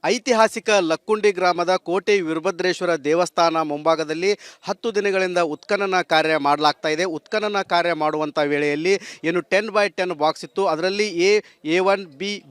ಐತಿಹಾಸಿಕ ಲಕ್ಕುಂಡಿ ಗ್ರಾಮದ ಕೋಟೆ ವೀರಭದ್ರೇಶ್ವರ ದೇವಸ್ಥಾನ ಮುಂಭಾಗದಲ್ಲಿ 10 ದಿನಗಳಿಂದ ಉತ್ಖನನ ಕಾರ್ಯ ಮಾಡಲಾಗ್ತಾ ಇದೆ. ಉತ್ಖನನ ಕಾರ್ಯ ಮಾಡುವಂಥ ವೇಳೆಯಲ್ಲಿ ಏನು 10x10 ಬಾಕ್ಸ್ ಇತ್ತು, ಅದರಲ್ಲಿ A1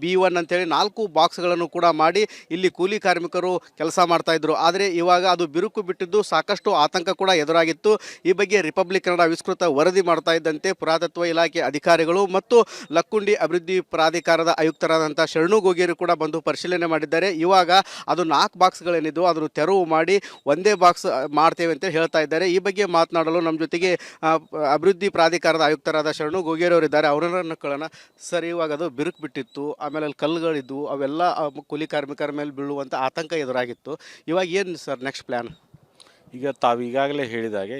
B1 ಅಂತೇಳಿ 4 ಬಾಕ್ಸ್ಗಳನ್ನು ಕೂಡ ಮಾಡಿ ಇಲ್ಲಿ ಕೂಲಿ ಕಾರ್ಮಿಕರು ಕೆಲಸ ಮಾಡ್ತಾ ಇದ್ರು. ಆದರೆ ಇವಾಗ ಅದು ಬಿರುಕು ಬಿಟ್ಟಿದ್ದು ಸಾಕಷ್ಟು ಆತಂಕ ಕೂಡ ಎದುರಾಗಿತ್ತು. ಈ ಬಗ್ಗೆ ರಿಪಬ್ಲಿಕ್ ಕನ್ನಡ ವಿಸ್ತೃತ ವರದಿ ಮಾಡ್ತಾ ಇದ್ದಂತೆ ಪುರಾತತ್ವ ಇಲಾಖೆ ಅಧಿಕಾರಿಗಳು ಮತ್ತು ಲಕ್ಕುಂಡಿ ಅಭಿವೃದ್ಧಿ ಪ್ರಾಧಿಕಾರದ ಆಯುಕ್ತರಾದಂಥ ಶರಣು ಗೋಗೇರಿ ಕೂಡ ಬಂದು ಪರಿಶೀಲನೆ ಮಾಡಿದ್ದಾರೆ. ಇವಾಗ ಅದು 4 ಬಾಕ್ಸ್ಗಳೇನಿದ್ದು ಅದನ್ನು ತೆರವು ಮಾಡಿ ಒಂದೇ ಬಾಕ್ಸ್ ಮಾಡ್ತೇವೆ ಅಂತ ಹೇಳ್ತಾ ಇದ್ದಾರೆ. ಈ ಬಗ್ಗೆ ಮಾತನಾಡಲು ನಮ್ಮ ಜೊತೆಗೆ ಅಭಿವೃದ್ಧಿ ಪ್ರಾಧಿಕಾರದ ಆಯುಕ್ತರಾದ ಶರಣು ಗೋಗೇರಿ ಅವರಿದ್ದಾರೆ. ಅವರನ್ನು ಕೇಳೋಣ. ಸರ್, ಇವಾಗ ಅದು ಬಿರುಕು ಬಿಟ್ಟಿತ್ತು, ಆಮೇಲೆ ಅಲ್ಲಿ ಕಲ್ಲುಗಳಿದ್ದು ಅವೆಲ್ಲ ಕೂಲಿ ಕಾರ್ಮಿಕರ ಮೇಲೆ ಬೀಳುವಂಥ ಆತಂಕ ಎದುರಾಗಿತ್ತು. ಇವಾಗ ಏನು ಸರ್ ನೆಕ್ಸ್ಟ್ ಪ್ಲ್ಯಾನ್? ಈಗ ತಾವು ಈಗಾಗಲೇ ಹೇಳಿದಾಗೆ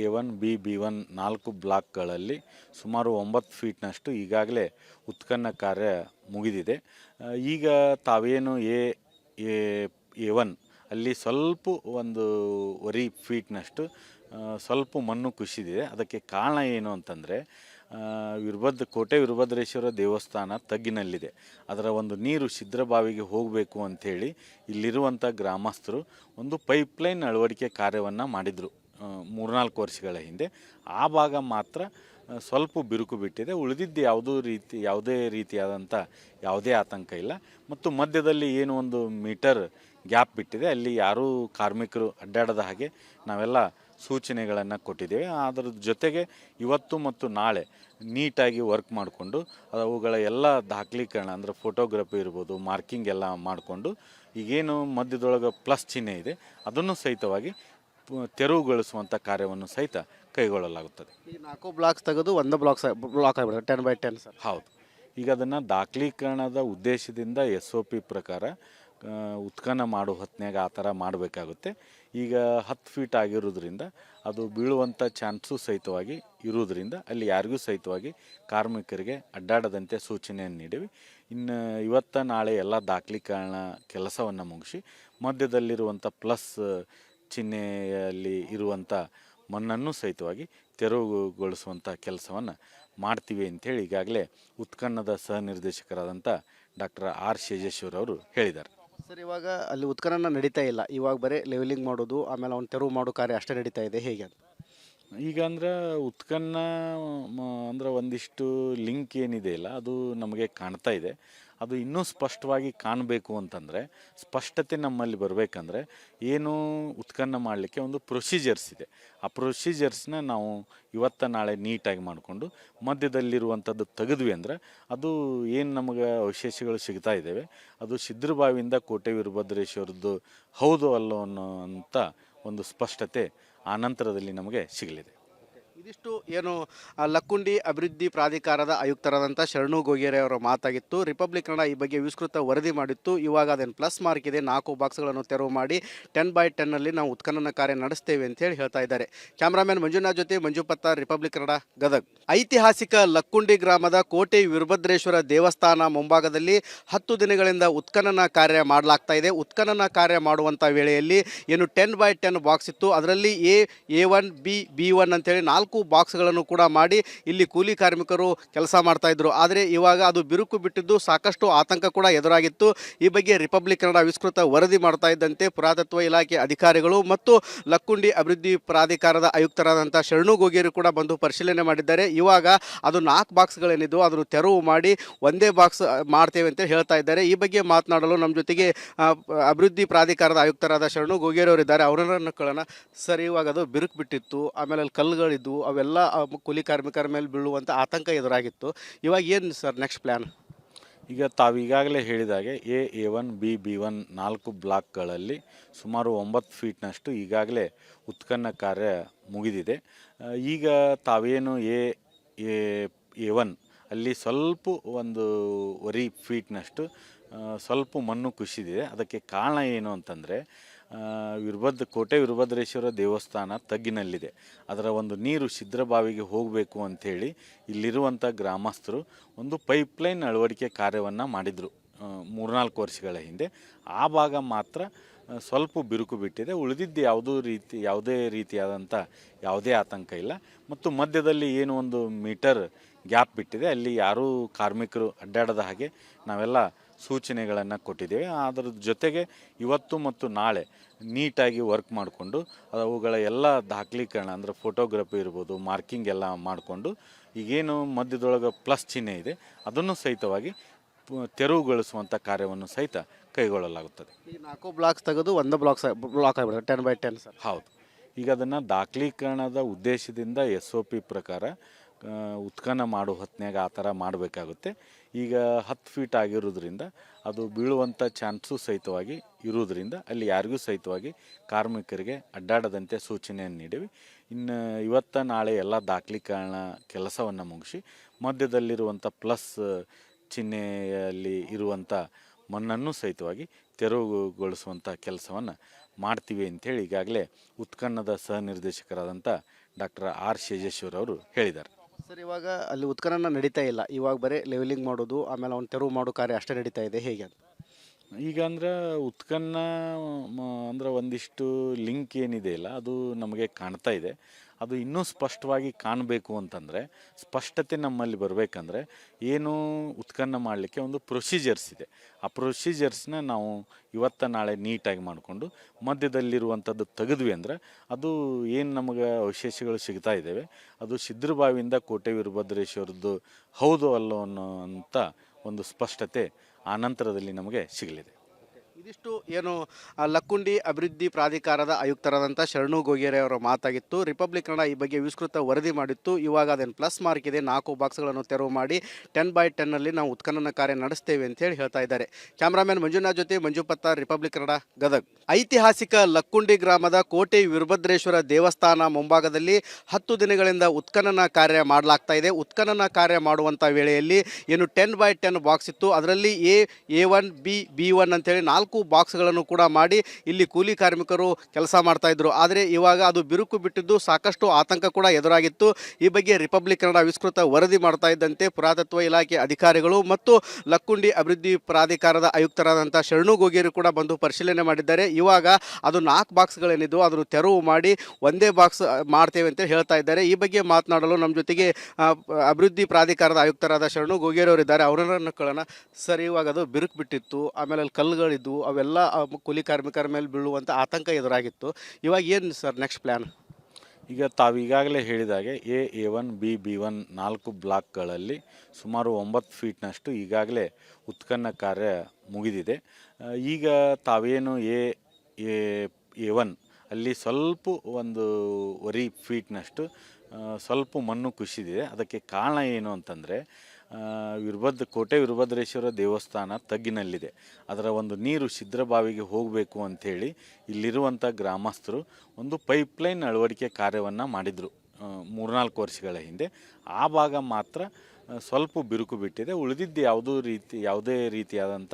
A1 B1 4 ಬ್ಲಾಕ್ಗಳಲ್ಲಿ ಸುಮಾರು 9 ಫೀಟ್ನಷ್ಟು ಈಗಾಗಲೇ ಉತ್ಖನನ ಕಾರ್ಯ ಮುಗಿದಿದೆ. ಈಗ ತಾವೇನು A1 ಅಲ್ಲಿ ಸ್ವಲ್ಪ 1.5 ಫೀಟ್ನಷ್ಟು ಸ್ವಲ್ಪ ಮಣ್ಣು ಕುಸಿದಿದೆ. ಅದಕ್ಕೆ ಕಾರಣ ಏನು ಅಂತಂದರೆ ಕೋಟೆ ವೀರಭದ್ರೇಶ್ವರ ದೇವಸ್ಥಾನ ತಗ್ಗಿನಲ್ಲಿದೆ. ಅದರ ನೀರು ಶಿದ್ರಬಾವಿಗೆ ಹೋಗಬೇಕು ಅಂಥೇಳಿ ಇಲ್ಲಿರುವಂಥ ಗ್ರಾಮಸ್ಥರು ಒಂದು ಪೈಪ್ಲೈನ್ ಅಳವಡಿಕೆ ಕಾರ್ಯವನ್ನು ಮಾಡಿದರು 3-4 ವರ್ಷಗಳ ಹಿಂದೆ. ಆ ಭಾಗ ಮಾತ್ರ ಸ್ವಲ್ಪ ಬಿರುಕು ಬಿಟ್ಟಿದೆ. ಉಳಿದಿದ್ದು ಯಾವುದೇ ರೀತಿಯಾದಂಥ ಯಾವುದೇ ಆತಂಕ ಇಲ್ಲ. ಮತ್ತು ಮಧ್ಯದಲ್ಲಿ ಏನು 1 ಮೀಟರ್ ಗ್ಯಾಪ್ ಬಿಟ್ಟಿದೆ, ಅಲ್ಲಿ ಯಾರೂ ಕಾರ್ಮಿಕರು ಅಡ್ಡಾಡದ ಹಾಗೆ ನಾವೆಲ್ಲ ಸೂಚನೆಗಳನ್ನು ಕೊಟ್ಟಿದ್ದೇವೆ. ಅದರ ಜೊತೆಗೆ ಇವತ್ತು ಮತ್ತು ನಾಳೆ ನೀಟಾಗಿ ವರ್ಕ್ ಮಾಡಿಕೊಂಡು ಅವುಗಳ ಎಲ್ಲ ದಾಖಲೀಕರಣ ಅಂದರೆ ಫೋಟೋಗ್ರಫಿ ಇರ್ಬೋದು, ಮಾರ್ಕಿಂಗ್ ಎಲ್ಲ ಮಾಡಿಕೊಂಡು ಈಗೇನು ಮಧ್ಯದೊಳಗೆ ಪ್ಲಸ್ ಚಿಹ್ನೆ ಇದೆ ಅದನ್ನು ಸಹಿತವಾಗಿ ತೆರವುಗೊಳಿಸುವಂಥ ಕಾರ್ಯವನ್ನು ಸಹಿತ ಕೈಗೊಳ್ಳಲಾಗುತ್ತದೆ. ಈ 4 ಬ್ಲಾಕ್ಸ್ ತೆಗೆದು ಒಂದು ಬ್ಲಾಕ್ ಆಗಿಬಿಡುತ್ತೆ 10x10 ಸರ್. ಹೌದು. ಈಗ ಅದನ್ನು ದಾಖಲೀಕರಣದ ಉದ್ದೇಶದಿಂದ SOP ಪ್ರಕಾರ ಉತ್ಖನನ ಮಾಡೋ ಹೊತ್ತಿನಾಗ ಆ ಥರ ಮಾಡಬೇಕಾಗುತ್ತೆ. ಈಗ 10 ಫೀಟ್ ಆಗಿರೋದ್ರಿಂದ ಅದು ಬೀಳುವಂಥ ಚಾನ್ಸು ಸಹಿತವಾಗಿ ಇರುವುದರಿಂದ ಅಲ್ಲಿ ಯಾರಿಗೂ ಸಹಿತವಾಗಿ ಕಾರ್ಮಿಕರಿಗೆ ಅಡ್ಡಾಡದಂತೆ ಸೂಚನೆಯನ್ನು ನೀಡಿವಿ. ಇನ್ನು ಇವತ್ತು ನಾಳೆ ಎಲ್ಲ ದಾಖಲೀಕರಣ ಕೆಲಸವನ್ನು ಮುಗಿಸಿ ಮಧ್ಯದಲ್ಲಿರುವಂಥ ಪ್ಲಸ್ ಚಿಹ್ನೆಯಲ್ಲಿ ಇರುವಂಥ ಮಣ್ಣನ್ನು ಸಹಿತವಾಗಿ ತೆರವುಗೊಳಿಸುವಂಥ ಕೆಲಸವನ್ನು ಮಾಡ್ತೀವಿ ಅಂಥೇಳಿ ಈಗಾಗಲೇ ಉತ್ಖನನದ ಸಹ ನಿರ್ದೇಶಕರಾದಂಥ ಡಾಕ್ಟರ್ R. ಶೇಜೇಶ್ವರ್ ಅವರು ಹೇಳಿದ್ದಾರೆ. ಸರ್, ಇವಾಗ ಅಲ್ಲಿ ಉತ್ಖನನ ನಡೀತಾ ಇಲ್ಲ, ಇವಾಗ ಬರೀ ಲೆವೆಲಿಂಗ್ ಮಾಡೋದು ಆಮೇಲೆ ಅವ್ನು ತೆರವು ಮಾಡೋ ಕಾರ್ಯ ಅಷ್ಟೇ ನಡೀತಾ ಇದೆ, ಹೇಗೆ ಅಂತ? ಈಗ ಅಂದ್ರೆ ಉತ್ಖನನ ಅಂದ್ರೆ ಒಂದಿಷ್ಟು ಲಿಂಕ್ ಏನಿದೆ ಇಲ್ಲ ಅದು ನಮಗೆ ಕಾಣ್ತಾ ಇದೆ. ಅದು ಇನ್ನೂ ಸ್ಪಷ್ಟವಾಗಿ ಕಾಣಬೇಕು ಅಂತಂದರೆ, ಸ್ಪಷ್ಟತೆ ನಮ್ಮಲ್ಲಿ ಬರಬೇಕಂದ್ರೆ ಏನು ಉತ್ಖನನ ಮಾಡಲಿಕ್ಕೆ ಒಂದು ಪ್ರೊಸೀಜರ್ಸ್ ಇದೆ. ಆ ಪ್ರೊಸೀಜರ್ಸ್ನ ನಾವು ಇವತ್ತು ನಾಳೆ ನೀಟಾಗಿ ಮಾಡಿಕೊಂಡು ಮಧ್ಯದಲ್ಲಿರುವಂಥದ್ದು ತೆಗೆದ್ವಿ ಅಂದರೆ ಅದು ಏನು ನಮಗೆ ಅವಶೇಷಗಳು ಸಿಗ್ತಾ ಇದ್ದಾವೆ ಅದು ಶಿದ್ರಬಾವಿಯಿಂದ ಕೋಟೆ ವೀರಭದ್ರೇಶ್ವರದ್ದು ಹೌದು ಅಲ್ಲೋ ಅನ್ನೋಂಥ ಒಂದು ಸ್ಪಷ್ಟತೆ ಆ ನಂತರದಲ್ಲಿ ನಮಗೆ ಸಿಗಲಿದೆ. ಇದಿಷ್ಟು ಏನು ಲಕ್ಕುಂಡಿ ಅಭಿವೃದ್ಧಿ ಪ್ರಾಧಿಕಾರದ ಆಯುಕ್ತರಾದಂಥ ಶರಣು ಗೋಗೇರಿ ಅವರ ಮಾತಾಗಿತ್ತು. ರಿಪಬ್ಲಿಕ್ ಕನ್ನಡ ಈ ಬಗ್ಗೆ ವಿಸ್ತೃತ ವರದಿ ಮಾಡಿತ್ತು. ಇವಾಗ ಅದೇನು ಪ್ಲಸ್ ಮಾರ್ಕ್ ಇದೆ, 4 ಬಾಕ್ಸ್ಗಳನ್ನು ತೆರವು ಮಾಡಿ 10x10 ನಾವು ಉತ್ಖನನ ಕಾರ್ಯ ನಡೆಸ್ತೇವೆ ಅಂತೇಳಿ ಹೇಳ್ತಾ ಇದ್ದಾರೆ. ಕ್ಯಾಮ್ರಾಮನ್ ಮಂಜುನಾಥ್ ಜೊತೆ ಮಂಜು ಪತ್ತಾರ್, ರಿಪಬ್ಲಿಕ್ ಕನ್ನಡ, ಗದಗ್. ಐತಿಹಾಸಿಕ ಲಕ್ಕುಂಡಿ ಗ್ರಾಮದ ಕೋಟೆ ವೀರಭದ್ರೇಶ್ವರ ದೇವಸ್ಥಾನ ಮುಂಭಾಗದಲ್ಲಿ 10 ದಿನಗಳಿಂದ ಉತ್ಖನನ ಕಾರ್ಯ ಮಾಡಲಾಗ್ತಾ ಇದೆ. ಉತ್ಖನನ ಕಾರ್ಯ ಮಾಡುವಂಥ ವೇಳೆಯಲ್ಲಿ ಏನು 10x10 ಬಾಕ್ಸ್ ಇತ್ತು, ಅದರಲ್ಲಿ A1 B1 ಅಂತೇಳಿ 4 ಬಾಕ್ಸ್ಗಳನ್ನು ಕೂಡ ಮಾಡಿ ಇಲ್ಲಿ ಕೂಲಿ ಕಾರ್ಮಿಕರು ಕೆಲಸ ಮಾಡ್ತಾ ಇದ್ರು. ಆದರೆ ಇವಾಗ ಅದು ಬಿರುಕು ಬಿಟ್ಟಿದ್ದು ಸಾಕಷ್ಟು ಆತಂಕ ಕೂಡ ಎದುರಾಗಿತ್ತು. ಈ ಬಗ್ಗೆ ರಿಪಬ್ಲಿಕ್ ಕನ್ನಡ ವಿಸ್ತೃತ ವರದಿ ಮಾಡ್ತಾ ಇದ್ದಂತೆ ಪುರಾತತ್ವ ಇಲಾಖೆ ಅಧಿಕಾರಿಗಳು ಮತ್ತು ಲಕ್ಕುಂಡಿ ಅಭಿವೃದ್ಧಿ ಪ್ರಾಧಿಕಾರದ ಆಯುಕ್ತರಾದಂಥ ಶರಣು ಗೋಗೇರಿ ಕೂಡ ಬಂದು ಪರಿಶೀಲನೆ ಮಾಡಿದ್ದಾರೆ. ಇವಾಗ ಅದು 4 ಬಾಕ್ಸ್ಗಳೇನಿದ್ದು ಅದನ್ನು ತೆರವು ಮಾಡಿ ಒಂದೇ ಬಾಕ್ಸ್ ಮಾಡ್ತೇವೆ ಅಂತ ಹೇಳ್ತಾ ಇದ್ದಾರೆ. ಈ ಬಗ್ಗೆ ಮಾತನಾಡಲು ನಮ್ಮ ಜೊತೆಗೆ ಅಭಿವೃದ್ಧಿ ಪ್ರಾಧಿಕಾರದ ಆಯುಕ್ತರಾದ ಶರಣು ಗೋಗೇರಿ ಅವರಿದ್ದಾರೆ. ಅವರನ್ನು ಕೇಳೋಣ. ಸರ್, ಇವಾಗ ಅದು ಬಿರುಕು ಬಿಟ್ಟಿತ್ತು, ಆಮೇಲೆ ಅಲ್ಲಿ ಕಲ್ಲುಗಳಿದ್ದು ಅವೆಲ್ಲ ಕೂಲಿ ಕಾರ್ಮಿಕರ ಮೇಲೆ ಬೀಳುವಂಥ ಆತಂಕ ಎದುರಾಗಿತ್ತು. ಇವಾಗ ಏನು ಸರ್ ನೆಕ್ಸ್ಟ್ ಪ್ಲ್ಯಾನ್? ಈಗ ತಾವು ಈಗಾಗಲೇ ಹೇಳಿದಾಗೆ A1 B1 4 ಬ್ಲಾಕ್ಗಳಲ್ಲಿ ಸುಮಾರು 9 ಫೀಟ್ನಷ್ಟು ಈಗಾಗಲೇ ಉತ್ಖನನ ಕಾರ್ಯ ಮುಗಿದಿದೆ. ಈಗ ತಾವೇನು A1 ಅಲ್ಲಿ ಸ್ವಲ್ಪ 1.5 ಫೀಟ್ನಷ್ಟು ಸ್ವಲ್ಪ ಮಣ್ಣು ಕುಸಿದಿದೆ. ಅದಕ್ಕೆ ಕಾರಣ ಏನು ಅಂತಂದರೆ ಕೋಟೆ ವೀರಭದ್ರೇಶ್ವರ ದೇವಸ್ಥಾನ ತಗ್ಗಿನಲ್ಲಿದೆ. ಅದರ ನೀರು ಶಿದ್ರಬಾವಿಗೆ ಹೋಗಬೇಕು ಅಂಥೇಳಿ ಇಲ್ಲಿರುವಂಥ ಗ್ರಾಮಸ್ಥರು ಒಂದು ಪೈಪ್ಲೈನ್ ಅಳವಡಿಕೆ ಕಾರ್ಯವನ್ನು ಮಾಡಿದರು 3-4 ವರ್ಷಗಳ ಹಿಂದೆ. ಆ ಭಾಗ ಮಾತ್ರ ಸ್ವಲ್ಪ ಬಿರುಕು ಬಿಟ್ಟಿದೆ. ಉಳಿದಿದ್ದು ಯಾವುದೇ ರೀತಿಯಾದಂಥ ಯಾವುದೇ ಆತಂಕ ಇಲ್ಲ. ಮತ್ತು ಮಧ್ಯದಲ್ಲಿ ಏನು 1 ಮೀಟರ್ ಗ್ಯಾಪ್ ಬಿಟ್ಟಿದೆ, ಅಲ್ಲಿ ಯಾರೂ ಕಾರ್ಮಿಕರು ಅಡ್ಡಾಡದ ಹಾಗೆ ನಾವೆಲ್ಲ ಸೂಚನೆಗಳನ್ನು ಕೊಟ್ಟಿದ್ದೇವೆ. ಅದರ ಜೊತೆಗೆ ಇವತ್ತು ಮತ್ತು ನಾಳೆ ನೀಟಾಗಿ ವರ್ಕ್ ಮಾಡಿಕೊಂಡು ಅವುಗಳ ಎಲ್ಲ ದಾಖಲೀಕರಣ ಅಂದರೆ ಫೋಟೋಗ್ರಫಿ ಇರ್ಬೋದು, ಮಾರ್ಕಿಂಗ್ ಎಲ್ಲ ಮಾಡಿಕೊಂಡು ಈಗೇನು ಮಧ್ಯದೊಳಗೆ ಪ್ಲಸ್ ಚಿಹ್ನೆ ಇದೆ ಅದನ್ನು ಸಹಿತವಾಗಿ ತೆರವುಗೊಳಿಸುವಂಥ ಕಾರ್ಯವನ್ನು ಸಹಿತ ಕೈಗೊಳ್ಳಲಾಗುತ್ತದೆ. ಈ 4 ಬ್ಲಾಕ್ಸ್ ತೆಗೆದು ಒಂದು ಬ್ಲಾಕ್ ಆಗಿಬಿಡುತ್ತೆ 10 by 10 ಸರ್. ಹೌದು. ಈಗ ಅದನ್ನು ದಾಖಲೀಕರಣದ ಉದ್ದೇಶದಿಂದ SOP ಪ್ರಕಾರ ಉತ್ಖನನ ಮಾಡೋ ಹೊತ್ನ್ಯಾಗ ಆ ಥರ ಮಾಡಬೇಕಾಗುತ್ತೆ. ಈಗ 10 ಫೀಟ್ ಆಗಿರೋದ್ರಿಂದ ಅದು ಬೀಳುವಂಥ ಚಾನ್ಸು ಸಹಿತವಾಗಿ ಇರುವುದರಿಂದ ಅಲ್ಲಿ ಯಾರಿಗೂ ಸಹಿತವಾಗಿ ಕಾರ್ಮಿಕರಿಗೆ ಅಡ್ಡಾಡದಂತೆ ಸೂಚನೆಯನ್ನು ನೀಡಿವಿ. ಇನ್ನು ಇವತ್ತು ನಾಳೆ ಎಲ್ಲ ದಾಖಲೀಕರಣ ಕೆಲಸವನ್ನು ಮುಗಿಸಿ ಮಧ್ಯದಲ್ಲಿರುವಂಥ ಪ್ಲಸ್ ಚಿಹ್ನೆಯಲ್ಲಿ ಇರುವಂಥ ಮಣ್ಣನ್ನು ಸಹಿತವಾಗಿ ತೆರವುಗೊಳಿಸುವಂಥ ಕೆಲಸವನ್ನು ಮಾಡ್ತೀವಿ ಅಂಥೇಳಿ ಈಗಾಗಲೇ ಉತ್ಖನನದ ಸಹ ನಿರ್ದೇಶಕರಾದಂಥ ಡಾಕ್ಟರ್ R. ಶೇಜೇಶ್ವರ್ ಅವರು ಹೇಳಿದ್ದಾರೆ. ಸರ್, ಇವಾಗ ಅಲ್ಲಿ ಉತ್ಖನನ ನಡೀತಾ ಇಲ್ಲ, ಇವಾಗ ಬರೀ ಲೆವೆಲಿಂಗ್ ಮಾಡೋದು ಆಮೇಲೆ ಅವ್ನು ತೆರವು ಮಾಡೋ ಕಾರ್ಯ ಅಷ್ಟೇ ನಡೀತಾ ಇದೆ, ಹೇಗೆ ಅಂತ? ಈಗ ಅಂದ್ರೆ ಉತ್ಖನನ ಅಂದ್ರೆ ಒಂದಿಷ್ಟು ಲಿಂಕ್ ಏನಿದೆ ಇಲ್ಲ ಅದು ನಮಗೆ ಕಾಣ್ತಾ ಇದೆ. ಅದು ಇನ್ನೂ ಸ್ಪಷ್ಟವಾಗಿ ಕಾಣಬೇಕು ಅಂತಂದರೆ, ಸ್ಪಷ್ಟತೆ ನಮ್ಮಲ್ಲಿ ಬರಬೇಕಂದ್ರೆ ಏನು ಉತ್ಖನನ ಮಾಡಲಿಕ್ಕೆ ಒಂದು ಪ್ರೊಸೀಜರ್ಸ್ ಇದೆ. ಆ ಪ್ರೊಸೀಜರ್ಸ್ನ ನಾವು ಇವತ್ತು ನಾಳೆ ನೀಟಾಗಿ ಮಾಡಿಕೊಂಡು ಮಧ್ಯದಲ್ಲಿರುವಂಥದ್ದು ತೆಗೆದ್ವಿ ಅಂದರೆ ಅದು ಏನು ನಮಗೆ ಅವಶೇಷಗಳು ಸಿಗ್ತಾ ಇದ್ದಾವೆ ಅದು ಸಿದ್ಧರಬಾವಿಯಿಂದ ಕೋಟೆ ವೀರಭದ್ರೇಶ್ವರದ್ದು ಹೌದು ಅಲ್ಲೋ ಅನ್ನೋಂಥ ಒಂದು ಸ್ಪಷ್ಟತೆ ಆ ನಂತರದಲ್ಲಿ ನಮಗೆ ಸಿಗಲಿದೆ. ಇದಿಷ್ಟು ಏನು ಲಕ್ಕುಂಡಿ ಅಭಿವೃದ್ಧಿ ಪ್ರಾಧಿಕಾರದ ಆಯುಕ್ತರಾದಂಥ ಶರಣು ಗೊಗೇರೆ ಅವರ ಮಾತಾಗಿತ್ತು. ರಿಪಬ್ಲಿಕ್ ಕನ್ನಡ ಈ ಬಗ್ಗೆ ವಿಸ್ತೃತ ವರದಿ ಮಾಡಿತ್ತು. ಇವಾಗ ಅದೇನು ಪ್ಲಸ್ ಮಾರ್ಕ್ ಇದೆ, 4 ಬಾಕ್ಸ್ಗಳನ್ನು ತೆರವು ಮಾಡಿ 10 by 10 ನಾವು ಉತ್ಖನನ ಕಾರ್ಯ ನಡೆಸ್ತೇವೆ ಅಂತೇಳಿ ಹೇಳ್ತಾ ಇದ್ದಾರೆ. ಕ್ಯಾಮ್ರಾಮನ್ ಮಂಜುನಾಥ್ ಜೊತೆ ಮಂಜು ಪತ್ತಾರ್, ರಿಪಬ್ಲಿಕ್ ಕನ್ನಡ, ಗದಗ್. ಐತಿಹಾಸಿಕ ಲಕ್ಕುಂಡಿ ಗ್ರಾಮದ ಕೋಟೆ ವೀರಭದ್ರೇಶ್ವರ ದೇವಸ್ಥಾನ ಮುಂಭಾಗದಲ್ಲಿ 10 ದಿನಗಳಿಂದ ಉತ್ಖನನ ಕಾರ್ಯ ಮಾಡಲಾಗ್ತಾ ಇದೆ. ಉತ್ಖನನ ಕಾರ್ಯ ಮಾಡುವಂಥ ವೇಳೆಯಲ್ಲಿ ಏನು 10 by 10 ಬಾಕ್ಸ್ ಇತ್ತು, ಅದರಲ್ಲಿ A1 B1 ಅಂತೇಳಿ 4 ಬಾಕ್ಸ್ಗಳನ್ನು ಕೂಡ ಮಾಡಿ ಇಲ್ಲಿ ಕೂಲಿ ಕಾರ್ಮಿಕರು ಕೆಲಸ ಮಾಡ್ತಾ ಇದ್ರು. ಆದರೆ ಇವಾಗ ಅದು ಬಿರುಕು ಬಿಟ್ಟಿದ್ದು ಸಾಕಷ್ಟು ಆತಂಕ ಕೂಡ ಎದುರಾಗಿತ್ತು. ಈ ಬಗ್ಗೆ ರಿಪಬ್ಲಿಕ್ ಕನ್ನಡ ವಿಸ್ತೃತ ವರದಿ ಮಾಡ್ತಾ ಇದ್ದಂತೆ ಪುರಾತತ್ವ ಇಲಾಖೆ ಅಧಿಕಾರಿಗಳು ಮತ್ತು ಲಕ್ಕುಂಡಿ ಅಭಿವೃದ್ಧಿ ಪ್ರಾಧಿಕಾರದ ಆಯುಕ್ತರಾದಂಥ ಶರಣು ಗೊಗೇರಿ ಕೂಡ ಬಂದು ಪರಿಶೀಲನೆ ಮಾಡಿದ್ದಾರೆ. ಇವಾಗ ಅದು 4 ಬಾಕ್ಸ್ಗಳೇನಿದ್ದು ಅದನ್ನು ತೆರವು ಮಾಡಿ ಒಂದೇ ಬಾಕ್ಸ್ ಮಾಡ್ತೇವೆ ಅಂತ ಹೇಳ್ತಾ ಇದ್ದಾರೆ. ಈ ಬಗ್ಗೆ ಮಾತನಾಡಲು ನಮ್ಮ ಜೊತೆಗೆ ಅಭಿವೃದ್ಧಿ ಪ್ರಾಧಿಕಾರದ ಆಯುಕ್ತರಾದ ಶರಣು ಗೊಗೇರಿ ಅವರಿದ್ದಾರೆ. ಅವರನ್ನು ಕೇಳೋಣ. ಸರ್, ಇವಾಗ ಅದು ಬಿರುಕು ಬಿಟ್ಟಿತ್ತು, ಆಮೇಲೆ ಅಲ್ಲಿ ಕಲ್ಲುಗಳಿದ್ದು ಅವೆಲ್ಲ ಕೂಲಿ ಕಾರ್ಮಿಕರ ಮೇಲೆ ಬೀಳುವಂಥ ಆತಂಕ ಎದುರಾಗಿತ್ತು. ಇವಾಗ ಏನು ಸರ್ ನೆಕ್ಸ್ಟ್ ಪ್ಲ್ಯಾನ್? ಈಗ ತಾವೀಗಾಗಲೇ ಹೇಳಿದಾಗೆ A1 B1 4 ಬ್ಲಾಕ್ಗಳಲ್ಲಿ ಸುಮಾರು 9 ಫೀಟ್ನಷ್ಟು ಈಗಾಗಲೇ ಉತ್ಖನನ ಕಾರ್ಯ ಮುಗಿದಿದೆ. ಈಗ ತಾವೇನು A1 ಅಲ್ಲಿ ಸ್ವಲ್ಪ 1.5 ಫೀಟ್ನಷ್ಟು ಸ್ವಲ್ಪ ಮಣ್ಣು ಕುಸಿದಿದೆ. ಅದಕ್ಕೆ ಕಾರಣ ಏನು ಅಂತಂದರೆ ಕೋಟೆ ವೀರಭದ್ರೇಶ್ವರ ದೇವಸ್ಥಾನ ತಗ್ಗಿನಲ್ಲಿದೆ. ಅದರ ಒಂದು ನೀರು ಸಿದ್ಧರಬಾವಿಗೆ ಹೋಗಬೇಕು ಅಂಥೇಳಿ ಇಲ್ಲಿರುವಂಥ ಗ್ರಾಮಸ್ಥರು ಒಂದು ಪೈಪ್ಲೈನ್ ಅಳವಡಿಕೆ ಕಾರ್ಯವನ್ನು ಮಾಡಿದರು 3-4 ವರ್ಷಗಳ ಹಿಂದೆ. ಆ ಭಾಗ ಮಾತ್ರ ಸ್ವಲ್ಪ ಬಿರುಕು ಬಿಟ್ಟಿದೆ. ಉಳಿದಿದ್ದು ಯಾವುದೇ ರೀತಿಯಾದಂಥ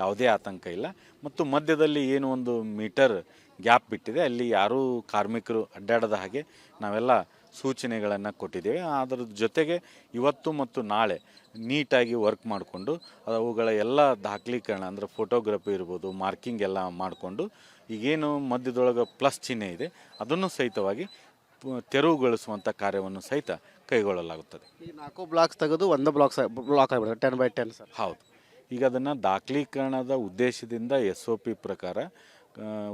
ಯಾವುದೇ ಆತಂಕ ಇಲ್ಲ. ಮತ್ತು ಮಧ್ಯದಲ್ಲಿ ಏನು 1 ಮೀಟರ್ ಗ್ಯಾಪ್ ಬಿಟ್ಟಿದೆ, ಅಲ್ಲಿ ಯಾರೂ ಕಾರ್ಮಿಕರು ಅಡ್ಡಾಡದ ಹಾಗೆ ನಾವೆಲ್ಲ ಸೂಚನೆಗಳನ್ನು ಕೊಟ್ಟಿದ್ದೇವೆ. ಅದರ ಜೊತೆಗೆ ಇವತ್ತು ಮತ್ತು ನಾಳೆ ನೀಟಾಗಿ ವರ್ಕ್ ಮಾಡಿಕೊಂಡು ಅವುಗಳ ಎಲ್ಲ ದಾಖಲೀಕರಣ ಅಂದರೆ ಫೋಟೋಗ್ರಫಿ ಇರ್ಬೋದು, ಮಾರ್ಕಿಂಗ್ ಎಲ್ಲ ಮಾಡಿಕೊಂಡು ಈಗೇನು ಮಧ್ಯದೊಳಗೆ ಪ್ಲಸ್ ಚಿಹ್ನೆ ಇದೆ ಅದನ್ನು ಸಹಿತವಾಗಿ ತೆರವುಗೊಳಿಸುವಂಥ ಕಾರ್ಯವನ್ನು ಸಹಿತ ಕೈಗೊಳ್ಳಲಾಗುತ್ತದೆ. ಈ 4 ಬ್ಲಾಕ್ಸ್ ತೆಗೆದು ಒಂದು ಬ್ಲಾಕ್ ಆಗಿಬಿಡುತ್ತೆ 10 by 10 ಸರ್. ಹೌದು. ಈಗ ಅದನ್ನು ದಾಖಲೀಕರಣದ ಉದ್ದೇಶದಿಂದ SOP ಪ್ರಕಾರ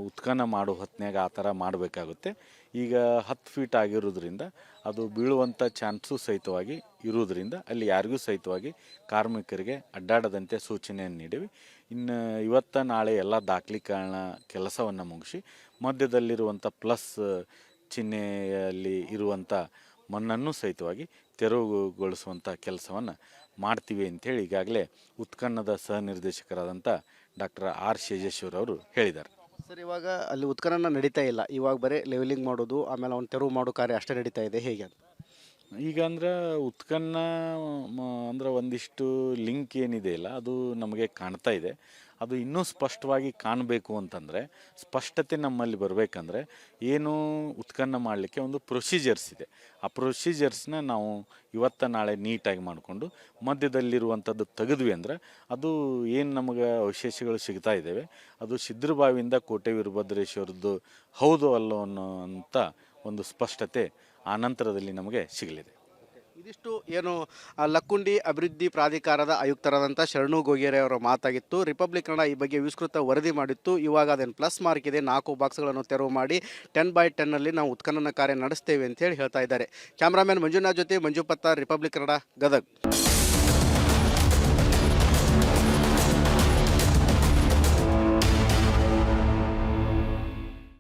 ಉತ್ಖನನ ಮಾಡೋ ಹೊತ್ನ್ಯಾಗ ಆ ಥರ ಮಾಡಬೇಕಾಗುತ್ತೆ. ಈಗ 10 ಫೀಟ್ ಆಗಿರೋದ್ರಿಂದ ಅದು ಬೀಳುವಂಥ ಚಾನ್ಸು ಸಹಿತವಾಗಿ ಇರುವುದರಿಂದ ಅಲ್ಲಿ ಯಾರಿಗೂ ಸಹಿತವಾಗಿ ಕಾರ್ಮಿಕರಿಗೆ ಅಡ್ಡಾಡದಂತೆ ಸೂಚನೆಯನ್ನು ನೀಡಿವಿ. ಇನ್ನು ಇವತ್ತು ನಾಳೆ ಎಲ್ಲ ದಾಖಲೀಕರಣ ಕೆಲಸವನ್ನು ಮುಗಿಸಿ ಮಧ್ಯದಲ್ಲಿರುವಂಥ ಪ್ಲಸ್ ಚಿಹ್ನೆಯಲ್ಲಿ ಇರುವಂಥ ಮಣ್ಣನ್ನು ಸಹಿತವಾಗಿ ತೆರವುಗೊಳಿಸುವಂಥ ಕೆಲಸವನ್ನು ಮಾಡ್ತೀವಿ ಅಂಥೇಳಿ ಈಗಾಗಲೇ ಉತ್ಖನನದ ಸಹ ನಿರ್ದೇಶಕರಾದಂಥ ಡಾಕ್ಟರ್ R. ಶೇಜೇಶ್ವರ್ ಅವರು ಹೇಳಿದ್ದಾರೆ. ಸರ್, ಇವಾಗ ಅಲ್ಲಿ ಉತ್ಖನನ ನಡೀತಾ ಇಲ್ಲ, ಇವಾಗ ಬರೀ ಲೆವೆಲಿಂಗ್ ಮಾಡೋದು ಆಮೇಲೆ ಅವ್ನು ತೆರವು ಮಾಡೋ ಕಾರ್ಯ ಅಷ್ಟೇ ನಡೀತಾ ಇದೆ, ಹೇಗೆ ಅಂತ? ಈಗ ಅಂದ್ರೆ ಉತ್ಖನನ ಅಂದ್ರೆ ಒಂದಿಷ್ಟು ಲಿಂಕ್ ಏನಿದೆ ಇಲ್ಲ ಅದು ನಮಗೆ ಕಾಣ್ತಾ ಇದೆ. ಅದು ಇನ್ನೂ ಸ್ಪಷ್ಟವಾಗಿ ಕಾಣಬೇಕು ಅಂತಂದರೆ, ಸ್ಪಷ್ಟತೆ ನಮ್ಮಲ್ಲಿ ಬರಬೇಕಂದ್ರೆ ಏನು ಉತ್ಖನನ ಮಾಡಲಿಕ್ಕೆ ಒಂದು ಪ್ರೊಸೀಜರ್ಸ್ ಇದೆ. ಆ ಪ್ರೊಸೀಜರ್ಸ್ನ ನಾವು ಇವತ್ತು ನಾಳೆ ನೀಟಾಗಿ ಮಾಡಿಕೊಂಡು ಮಧ್ಯದಲ್ಲಿರುವಂಥದ್ದು ತೆಗೆದ್ವಿ ಅಂದರೆ ಅದು ಏನು ನಮಗೆ ಅವಶೇಷಗಳು ಸಿಗ್ತಾ ಇದ್ದಾವೆ ಅದು ಸಿದ್ಧರಬಾವಿಯಿಂದ ಕೋಟೆ ವೀರಭದ್ರೇಶ್ವರದ್ದು ಹೌದು ಅಲ್ಲೋ ಅನ್ನೋಂಥ ಒಂದು ಸ್ಪಷ್ಟತೆ ಆ ನಂತರದಲ್ಲಿ ನಮಗೆ ಸಿಗಲಿದೆ. ಇದಿಷ್ಟು ಏನು ಲಕ್ಕುಂಡಿ ಅಭಿವೃದ್ಧಿ ಪ್ರಾಧಿಕಾರದ ಆಯುಕ್ತರಾದಂಥ ಶರಣು ಗೊಗೇರೆ ಅವರ ಮಾತಾಗಿತ್ತು. ರಿಪಬ್ಲಿಕ್ ಕನ್ನಡ ಈ ಬಗ್ಗೆ ವಿಸ್ತೃತ ವರದಿ ಮಾಡಿತ್ತು. ಇವಾಗ ಅದೇನು ಪ್ಲಸ್ ಮಾರ್ಕ್ ಇದೆ, 4 ಬಾಕ್ಸ್ಗಳನ್ನು ತೆರವು ಮಾಡಿ 10/10 ಅಲ್ಲಿ ನಾವು ಉತ್ಖನನ ಕಾರ್ಯ ನಡೆಸ್ತೇವೆ ಅಂತ ಹೇಳಿ ಹೇಳ್ತಾ ಇದ್ದಾರೆ. ಕ್ಯಾಮ್ರಾಮನ್ ಮಂಜುನಾಥ್ ಜೊತೆ ಮಂಜು ಪತ್ತಾರ್, ರಿಪಬ್ಲಿಕ್ ಕನ್ನಡ, ಗದಗ್.